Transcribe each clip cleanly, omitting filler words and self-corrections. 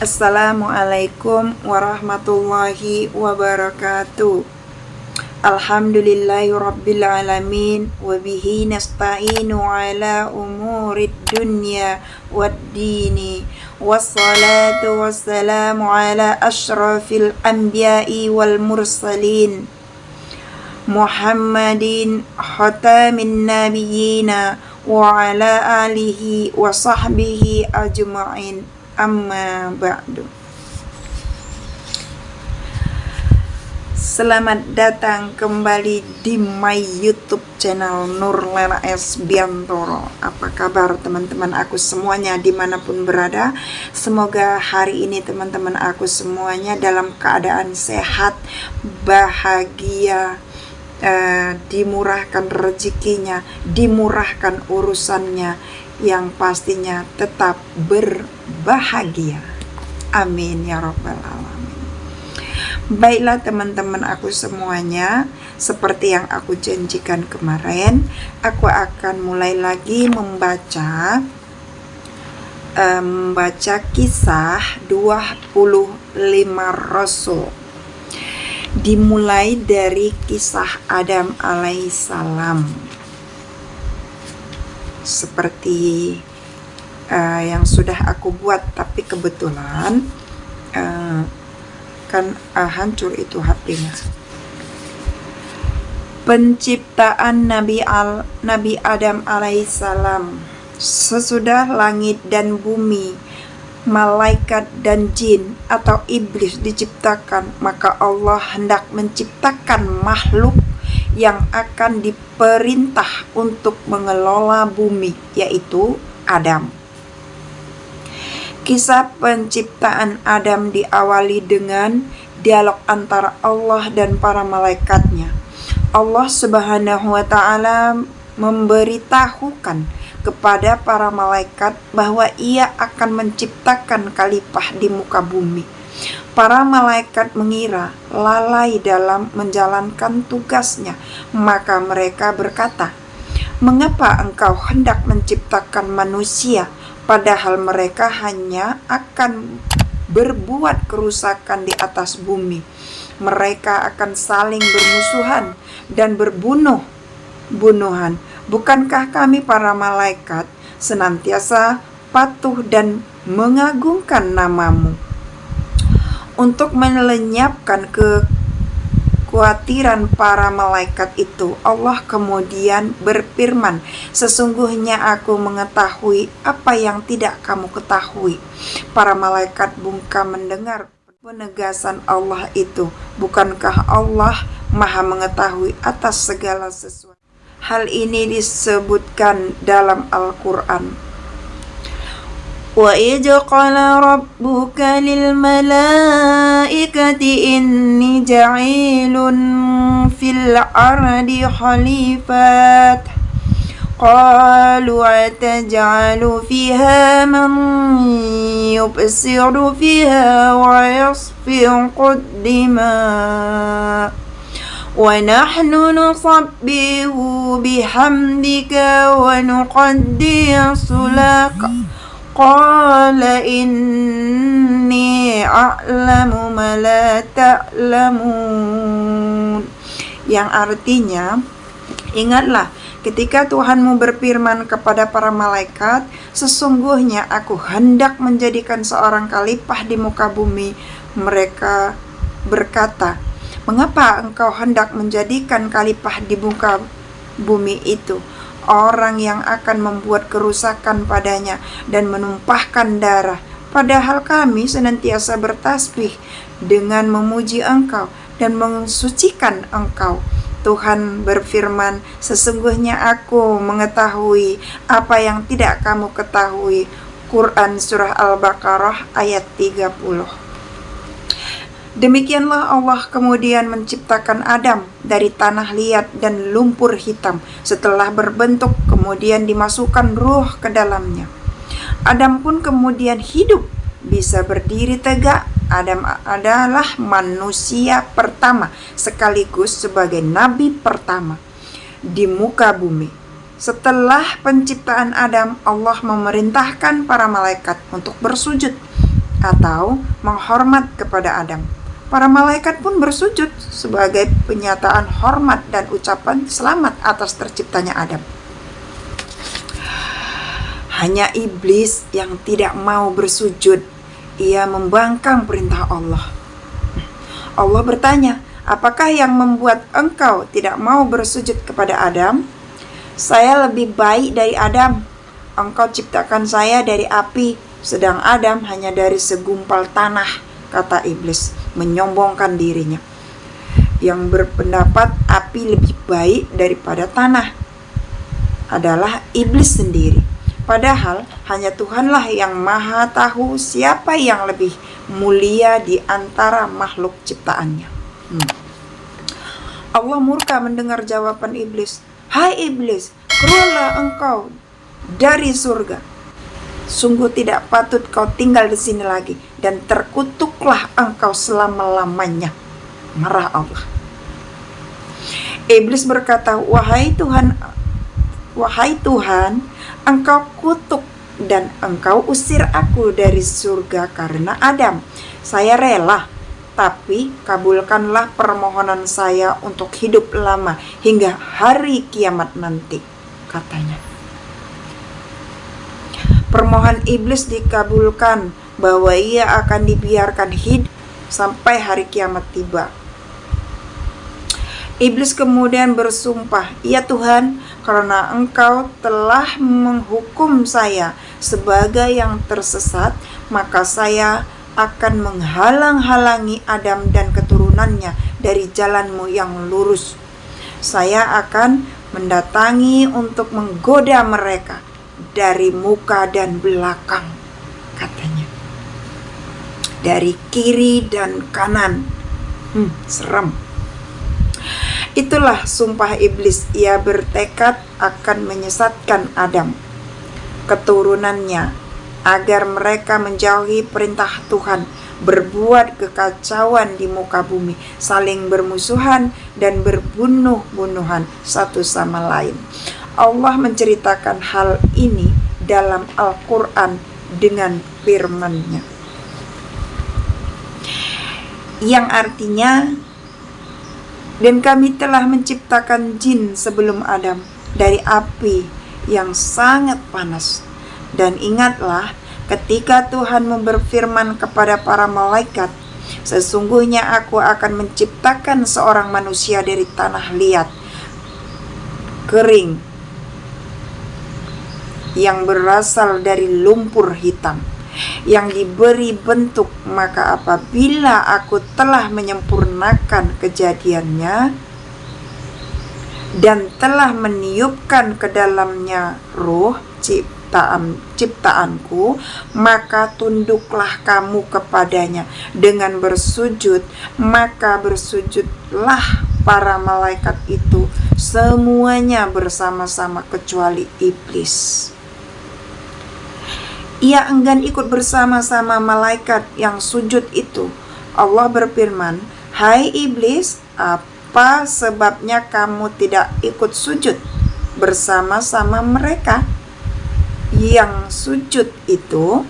Assalamualaikum warahmatullahi wabarakatuh. Alhamdulillahirabbil alamin wa bihi nasta'inu ala umurid dunya waddini wassalatu wassalamu ala asyrafil anbiya'i wal mursalin Muhammadin khatamin nabiyyina wa ala alihi wa sahbihi ajma'in. Amma ba'du. Selamat datang kembali di my YouTube channel Nurlela S Biantoro. Apa kabar teman-teman aku semuanya dimanapun berada? Semoga hari ini teman-teman aku semuanya dalam keadaan sehat, bahagia, dimurahkan rezekinya, dimurahkan urusannya, yang pastinya tetap berbahagia. Amin ya rabbal alamin. Baiklah teman-teman aku semuanya, seperti yang aku janjikan kemarin, aku akan mulai lagi membaca kisah 25 Rasul. Dimulai dari kisah Adam alaihissalam. Seperti yang sudah aku buat, tapi kebetulan hancur itu HP-nya. Penciptaan Nabi Adam alaihissalam. Sesudah langit dan bumi, malaikat dan jin atau iblis diciptakan, maka Allah hendak menciptakan makhluk yang akan diperintah untuk mengelola bumi, yaitu Adam. Kisah penciptaan Adam diawali dengan dialog antara Allah dan para malaikatnya. Allah Subhanahu wa ta'ala memberitahukan kepada para malaikat bahwa Ia akan menciptakan khalifah di muka bumi. Para malaikat mengira lalai dalam menjalankan tugasnya, maka mereka berkata, "Mengapa engkau hendak menciptakan manusia, padahal mereka hanya akan berbuat kerusakan di atas bumi? Mereka akan saling bermusuhan dan berbunuh-bunuhan. Bukankah kami para malaikat senantiasa patuh dan mengagungkan namamu?" Untuk melenyapkan kekhawatiran para malaikat itu, Allah kemudian berfirman, "Sesungguhnya aku mengetahui apa yang tidak kamu ketahui." Para malaikat bungkam mendengar penegasan Allah itu. Bukankah Allah Maha mengetahui atas segala sesuatu? Hal ini disebutkan dalam Al-Quran. وَإِذْ قَالَ رَبُّكَ لِلْمَلَائِكَةِ إِنِّي جَعِيلٌ فِي الْأَرْضِ خَلِيفَةً قَالُوا أَتَجْعَلُ فِيهَا مَنْ يُفْسِدُ فِيهَا وَيَسْفِكُ الدِّمَاءَ وَنَحْنُ نُسَبِّحُ بِحَمْدِكَ وَنُقَدِّسُ لَكَ Qala inni a'lamu ma la ta'lamun. Yang artinya, ingatlah ketika Tuhanmu berfirman kepada para malaikat, "Sesungguhnya aku hendak menjadikan seorang khalifah di muka bumi." Mereka berkata, "Mengapa engkau hendak menjadikan khalifah di muka bumi itu orang yang akan membuat kerusakan padanya dan menumpahkan darah, padahal kami senantiasa bertasbih dengan memuji Engkau dan mensucikan Engkau?" Tuhan berfirman, "Sesungguhnya aku mengetahui apa yang tidak kamu ketahui." Quran Surah Al-Baqarah ayat 30. Demikianlah Allah kemudian menciptakan Adam dari tanah liat dan lumpur hitam. Setelah berbentuk, kemudian dimasukkan ruh ke dalamnya. Adam pun kemudian hidup, bisa berdiri tegak. Adam adalah manusia pertama sekaligus sebagai nabi pertama di muka bumi. Setelah penciptaan Adam, Allah memerintahkan para malaikat untuk bersujud. atau menghormat kepada Adam. Para malaikat pun bersujud sebagai penyataan hormat dan ucapan selamat atas terciptanya Adam. Hanya iblis yang tidak mau bersujud. Ia membangkang perintah Allah. Allah bertanya, apakah yang membuat engkau tidak mau bersujud kepada Adam? Saya lebih baik dari Adam. Engkau ciptakan saya dari api, sedang Adam hanya dari segumpal tanah, kata iblis, menyombongkan dirinya. Yang berpendapat api lebih baik daripada tanah adalah iblis sendiri. Padahal hanya Tuhanlah yang maha tahu siapa yang lebih mulia di antara makhluk ciptaannya. Allah murka mendengar jawaban iblis. Hai iblis, keluarlah engkau dari surga. Sungguh tidak patut kau tinggal di sini lagi, dan terkutuklah engkau selama-lamanya. Marah Allah. Iblis berkata, wahai Tuhan, engkau kutuk dan engkau usir aku dari surga karena Adam. Saya rela, tapi kabulkanlah permohonan saya untuk hidup lama hingga hari kiamat nanti, katanya. Permohonan iblis dikabulkan bahwa ia akan dibiarkan hidup sampai hari kiamat tiba. Iblis kemudian bersumpah, ya Tuhan, karena engkau telah menghukum saya sebagai yang tersesat, maka saya akan menghalang-halangi Adam dan keturunannya dari jalanmu yang lurus. Saya akan mendatangi untuk menggoda mereka dari muka dan belakang, katanya. Dari kiri dan kanan. Serem. Itulah sumpah iblis. Ia bertekad akan menyesatkan Adam, keturunannya, agar mereka menjauhi perintah Tuhan, berbuat kekacauan di muka bumi, saling bermusuhan dan berbunuh-bunuhan satu sama lain. Allah menceritakan hal ini dalam Al-Quran dengan firman-Nya, yang artinya, dan kami telah menciptakan jin sebelum Adam dari api yang sangat panas. Dan ingatlah ketika Tuhan berfirman kepada para malaikat, sesungguhnya aku akan menciptakan seorang manusia dari tanah liat, kering, yang berasal dari lumpur hitam, yang diberi bentuk. Maka apabila aku telah menyempurnakan kejadiannya dan telah meniupkan ke dalamnya ruh ciptaanku, maka tunduklah kamu kepadanya dengan bersujud. Maka bersujudlah para malaikat itu semuanya bersama-sama kecuali iblis. Ia enggan ikut bersama-sama malaikat yang sujud itu. Allah berfirman, hai iblis, apa sebabnya kamu tidak ikut sujud bersama-sama mereka yang sujud itu?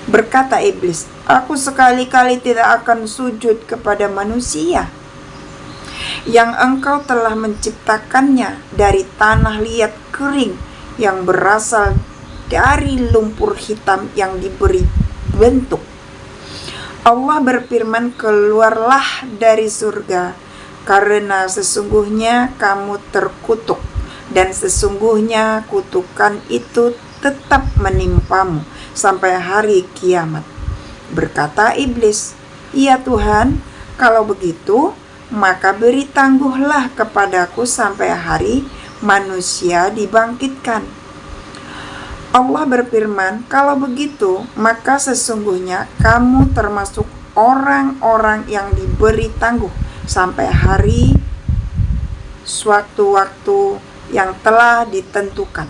Berkata iblis, aku sekali-kali tidak akan sujud kepada manusia yang engkau telah menciptakannya dari tanah liat kering yang berasal dari lumpur hitam yang diberi bentuk. Allah berfirman, keluarlah dari surga, karena sesungguhnya kamu terkutuk, dan sesungguhnya kutukan itu tetap menimpamu sampai hari kiamat. Berkata iblis, ya Tuhan, kalau begitu, maka beri tangguhlah kepadaku sampai hari manusia dibangkitkan. Allah berfirman, kalau begitu, maka sesungguhnya kamu termasuk orang-orang yang diberi tangguh sampai hari suatu waktu yang telah ditentukan.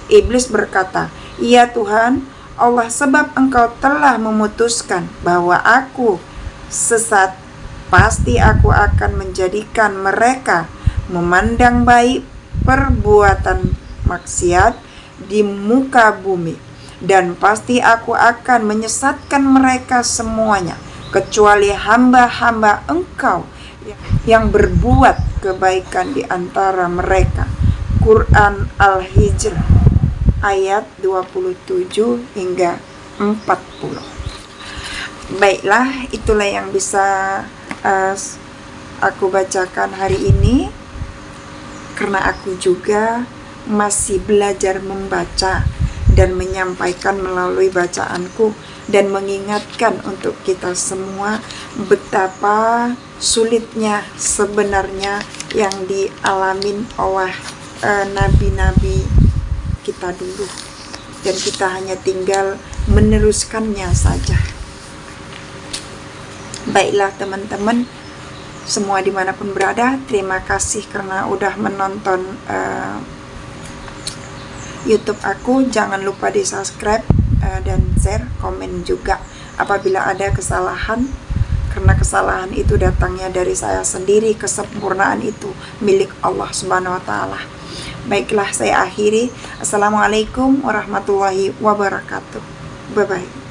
Iblis berkata, ya Tuhan Allah, sebab engkau telah memutuskan bahwa aku sesat, pasti aku akan menjadikan mereka memandang baik perbuatan maksiat di muka bumi, dan pasti aku akan menyesatkan mereka semuanya, kecuali hamba-hamba Engkau yang berbuat kebaikan di antara mereka. Quran Al-Hijr ayat 27 hingga 40. Baiklah, itulah yang bisa aku bacakan hari ini, karena aku juga masih belajar membaca dan menyampaikan melalui bacaanku, dan mengingatkan untuk kita semua betapa sulitnya sebenarnya yang dialamin oleh nabi-nabi kita dulu, dan kita hanya tinggal meneruskannya saja. Baiklah teman-teman semua dimanapun berada, terima kasih karena udah menonton YouTube aku. Jangan lupa di subscribe dan share, komen juga apabila ada kesalahan, karena kesalahan itu datangnya dari saya sendiri, kesempurnaan itu milik Allah Subhanahu wa Ta'ala. Baiklah, saya akhiri. Assalamualaikum warahmatullahi wabarakatuh. Bye bye.